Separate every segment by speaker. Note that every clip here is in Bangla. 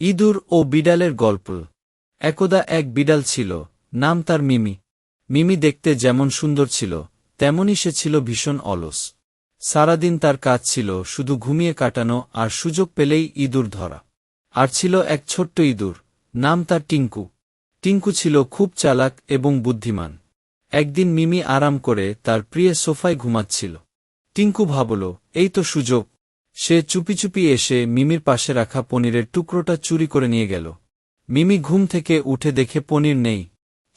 Speaker 1: ইঁদুর ও বিড়ালের গল্প। একদা এক বিড়াল ছিল, নাম তার মিমি। মিমি দেখতে যেমন সুন্দর ছিল, তেমনই সে ছিল ভীষণ অলস। সারাদিন তার কাজ ছিল শুধু ঘুমিয়ে কাটানো আর সুযোগ পেলেই ইঁদুর ধরা। আর ছিল এক ছোট্ট ইঁদুর, নাম তার টিঙ্কু। টিঙ্কু ছিল খুব চালাক এবং বুদ্ধিমান। একদিন মিমি আরাম করে তার প্রিয় সোফায় ঘুমাচ্ছিল। টিঙ্কু ভাবল, এই তো সুযোগ। সে চুপি চুপি এসে মিমির পাশে রাখা পনিরের টুকরোটা চুরি করে নিয়ে গেল। মিমি ঘুম থেকে উঠে দেখে পনির নেই।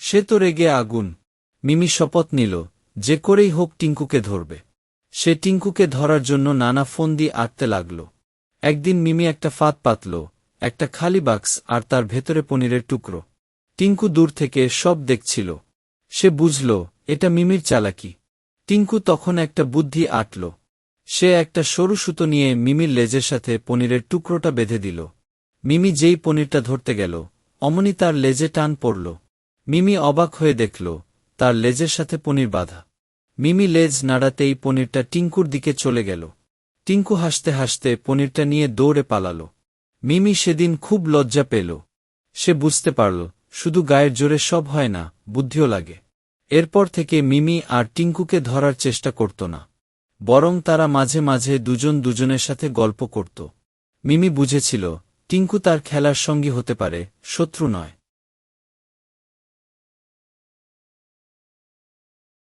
Speaker 1: সে তো রেগে আগুন। মিমি শপথ নিল, যে করেই হোক টিঙ্কুকে ধরবে। সে টিঙ্কুকে ধরার জন্য নানা ফন্দি আঁটতে লাগল। একদিন মিমি একটা ফাঁদ পাতল, একটা খালি বাক্স আর তার ভেতরে পনিরের টুকরো। টিঙ্কু দূর থেকে সব দেখছিল। সে বুঝল, এটা মিমির চালাকি। টিঙ্কু তখন একটা বুদ্ধি আঁটল। সে একটা সরু সুতো নিয়ে মিমির লেজের সাথে পনিরের টুকরোটা বেঁধে দিল। মিমি যেই পনিরটা ধরতে গেল, অমনি তার লেজে টান পড়ল। মিমি অবাক হয়ে দেখল, তার লেজের সাথে পনির বাঁধা। মিমি লেজ নাড়াতেই পনিরটা টিঙ্কুর দিকে চলে গেল। টিঙ্কু হাসতে হাসতে পনিরটা নিয়ে দৌড়ে পালাল। মিমি সেদিন খুব লজ্জা পেল। সে বুঝতে পারল, শুধু গায়ের জোরে সব হয় না, বুদ্ধিও লাগে। এরপর থেকে মিমি আর টিঙ্কুকে ধরার চেষ্টা করত না, বরং তারা মাঝে মাঝে দুজন দুজনের সাথে গল্প করত। মিমি বুঝেছিল, টিঙ্কু তার খেলার সঙ্গী হতে পারে, শত্রু নয়।